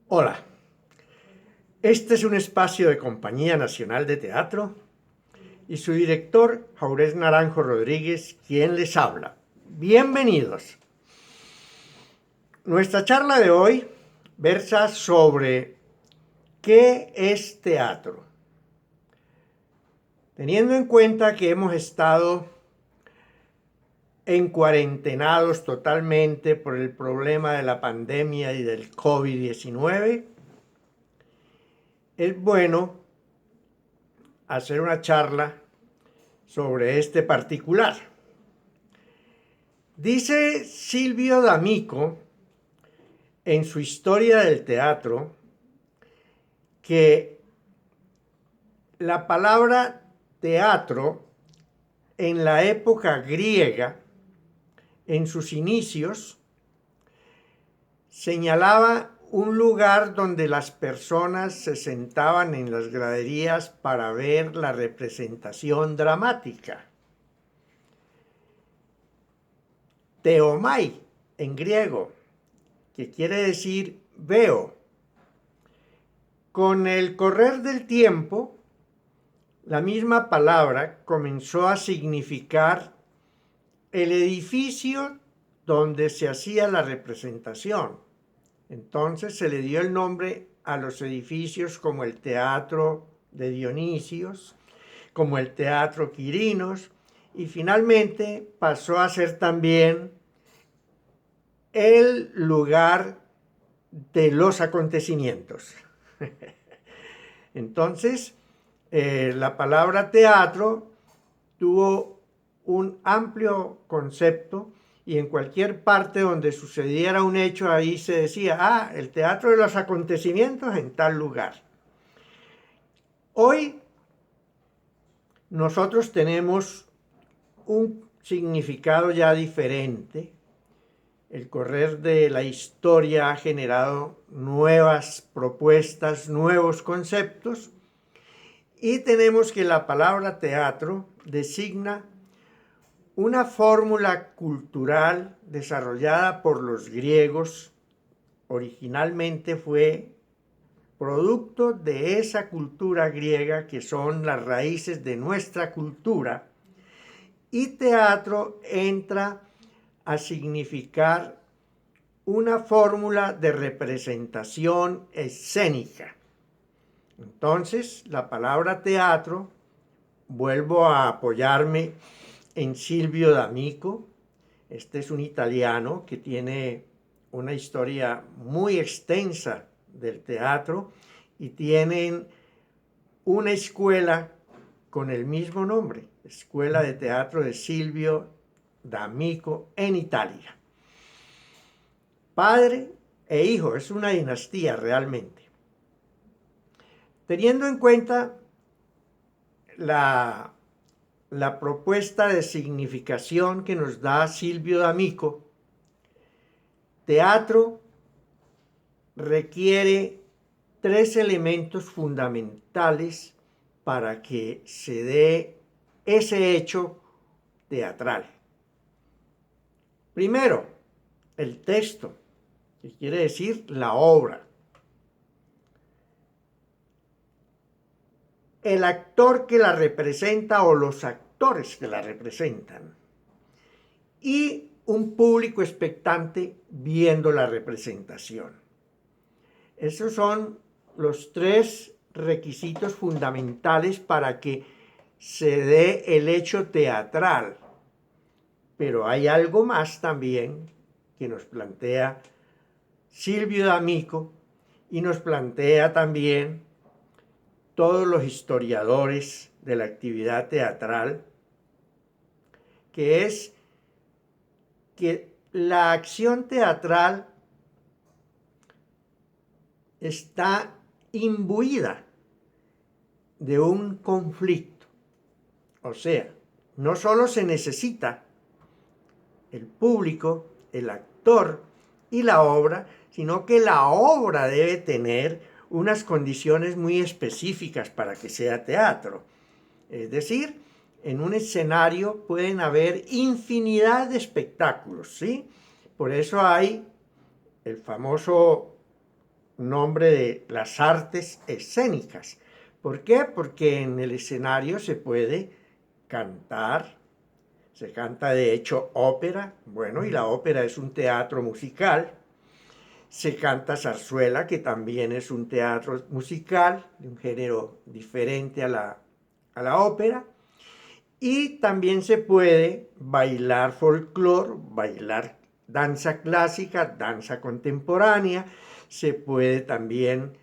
Hola, este es un espacio de Compañía Nacional de Teatro y su director, Jaurés Naranjo Rodríguez, quien les habla. Bienvenidos. Nuestra charla de hoy versa sobre qué es teatro. Teniendo en cuenta que hemos estado encuarentenados totalmente por el problema de la pandemia y del COVID-19, es bueno hacer una charla sobre este particular. Dice Silvio D'Amico en su Historia del Teatro que la palabra teatro en la época griega, en sus inicios, señalaba un lugar donde las personas se sentaban en las graderías para ver la representación dramática. Theomai, en griego, que quiere decir veo. Con el correr del tiempo, la misma palabra comenzó a significar el edificio donde se hacía la representación. Entonces se le dio el nombre a los edificios como el Teatro de Dionisios, como el Teatro Quirinos, y finalmente pasó a ser también el lugar de los acontecimientos. Entonces, la palabra teatro tuvo un amplio concepto y en cualquier parte donde sucediera un hecho ahí se decía, el teatro de los acontecimientos en tal lugar. Hoy nosotros tenemos un significado ya diferente. El correr de la historia ha generado nuevas propuestas, nuevos conceptos, y tenemos que la palabra teatro designa una fórmula cultural desarrollada por los griegos. Originalmente fue producto de esa cultura griega que son las raíces de nuestra cultura, y teatro entra a significar una fórmula de representación escénica. Entonces, la palabra teatro, vuelvo a apoyarme en Silvio D'Amico. Este es un italiano que tiene una historia muy extensa del teatro y tienen una escuela con el mismo nombre, Escuela de Teatro de Silvio D'Amico en Italia. Padre e hijo, es una dinastía realmente. Teniendo en cuenta la propuesta de significación que nos da Silvio D'Amico, teatro requiere tres elementos fundamentales para que se dé ese hecho teatral. Primero, el texto, que quiere decir la obra. El actor que la representa o los actores que la representan. Y un público expectante viendo la representación. Esos son los tres requisitos fundamentales para que se dé el hecho teatral. Pero hay algo más también que nos plantea Silvio D'Amico y nos plantea también todos los historiadores de la actividad teatral, que es que la acción teatral está imbuida de un conflicto. O sea, no solo se necesita el público, el actor y la obra, sino que la obra debe tener unas condiciones muy específicas para que sea teatro. Es decir, en un escenario pueden haber infinidad de espectáculos, ¿sí? Por eso hay el famoso nombre de las artes escénicas. ¿Por qué? Porque en el escenario se puede cantar, se canta de hecho ópera, bueno, y la ópera es un teatro musical. Se canta zarzuela, que también es un teatro musical, de un género diferente a la ópera. Y también se puede bailar folclore, bailar danza clásica, danza contemporánea. Se puede también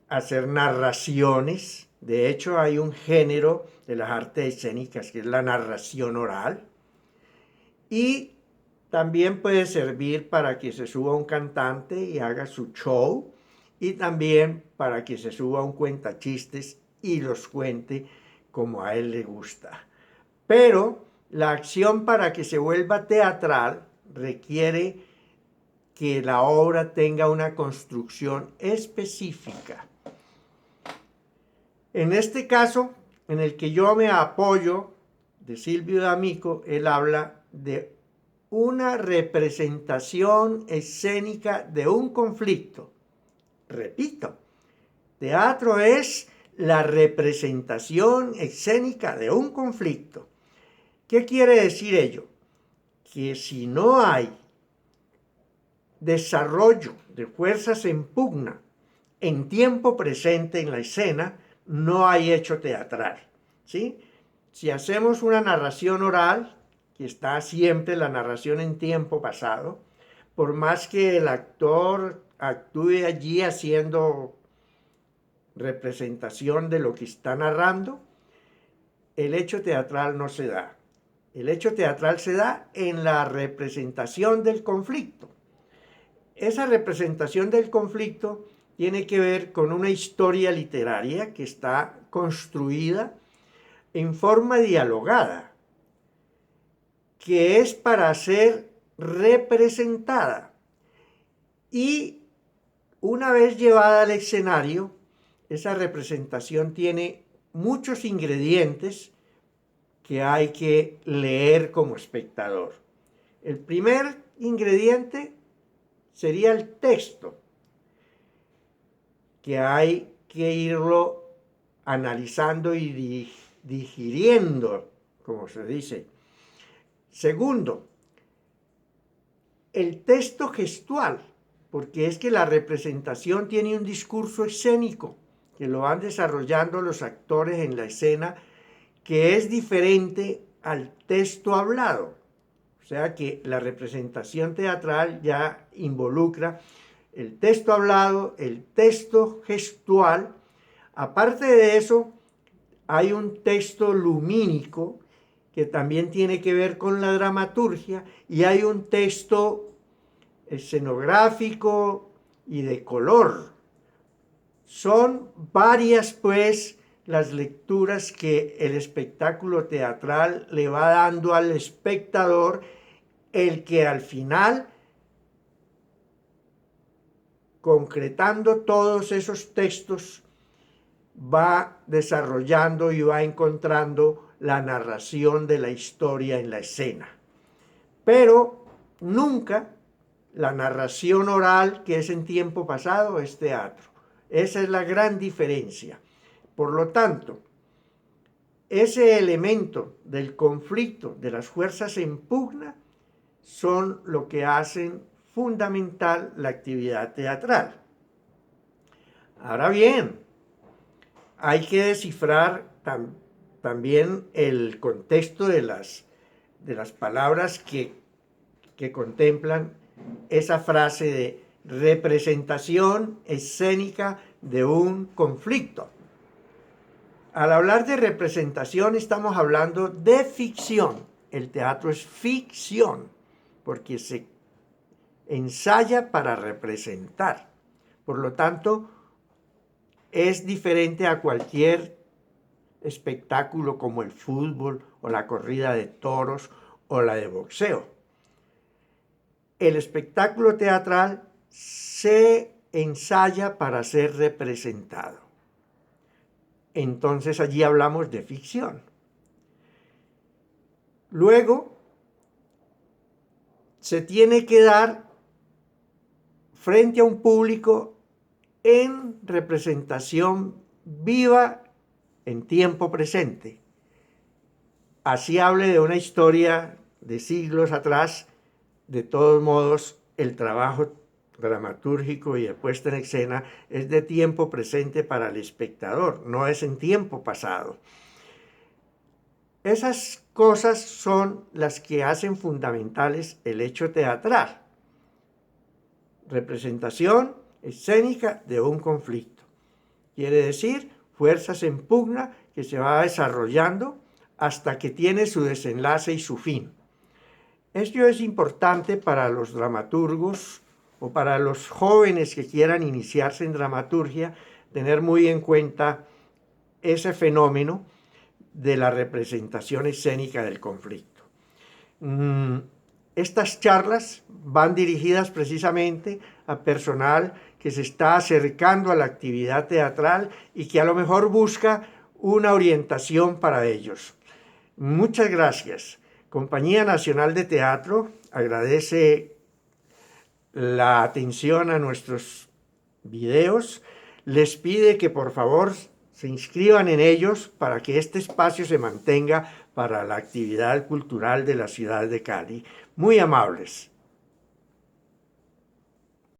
hacer narraciones. De hecho, hay un género de las artes escénicas que es la narración oral. Y también puede servir para que se suba un cantante y haga su show. Y también para que se suba un cuentachistes y los cuente como a él le gusta. Pero la acción, para que se vuelva teatral, requiere que la obra tenga una construcción específica. En este caso, en el que yo me apoyo de Silvio D'Amico, él habla de una representación escénica de un conflicto. Repito, teatro es la representación escénica de un conflicto. ¿Qué quiere decir ello? Que si no hay desarrollo de fuerzas en pugna en tiempo presente en la escena, no hay hecho teatral, ¿sí? Si hacemos una narración oral, que está siempre la narración en tiempo pasado, por más que el actor actúe allí haciendo representación de lo que está narrando, el hecho teatral no se da. El hecho teatral se da en la representación del conflicto. Esa representación del conflicto tiene que ver con una historia literaria que está construida en forma dialogada, que es para ser representada. Y una vez llevada al escenario, esa representación tiene muchos ingredientes que hay que leer como espectador. El primer ingrediente sería el texto, que hay que irlo analizando y digiriendo, como se dice. Segundo, el texto gestual, porque es que la representación tiene un discurso escénico que lo van desarrollando los actores en la escena, que es diferente al texto hablado. O sea que la representación teatral ya involucra el texto hablado, el texto gestual. Aparte de eso, hay un texto lumínico que también tiene que ver con la dramaturgia, y hay un texto escenográfico y de color. Son varias, pues, las lecturas que el espectáculo teatral le va dando al espectador, el que al final, concretando todos esos textos, va desarrollando y va encontrando la narración de la historia en la escena. Pero nunca la narración oral, que es en tiempo pasado, es teatro. Esa es la gran diferencia. Por lo tanto, ese elemento del conflicto de las fuerzas en pugna son lo que hacen fundamental la actividad teatral. Ahora bien, hay que descifrar también el contexto de las palabras que contemplan esa frase de representación escénica de un conflicto. Al hablar de representación estamos hablando de ficción. El teatro es ficción, porque se ensaya para representar. Por lo tanto, es diferente a cualquier espectáculo como el fútbol o la corrida de toros o la de boxeo. El espectáculo teatral se ensaya para ser representado. Entonces allí hablamos de ficción. Luego se tiene que dar frente a un público en representación viva en tiempo presente. Así hable de una historia de siglos atrás, de todos modos, el trabajo dramatúrgico y de puesta en escena es de tiempo presente para el espectador, no es en tiempo pasado. Esas cosas son las que hacen fundamentales el hecho teatral. Representación escénica de un conflicto. Quiere decir, fuerzas en pugna que se va desarrollando hasta que tiene su desenlace y su fin. Esto es importante para los dramaturgos o para los jóvenes que quieran iniciarse en dramaturgia, tener muy en cuenta ese fenómeno de la representación escénica del conflicto. Estas charlas van dirigidas precisamente a personal que se está acercando a la actividad teatral y que a lo mejor busca una orientación para ellos. Muchas gracias. Compañía Nacional de Teatro agradece la atención a nuestros videos. Les pide que por favor se inscriban en ellos para que este espacio se mantenga para la actividad cultural de la ciudad de Cali. Muy amables.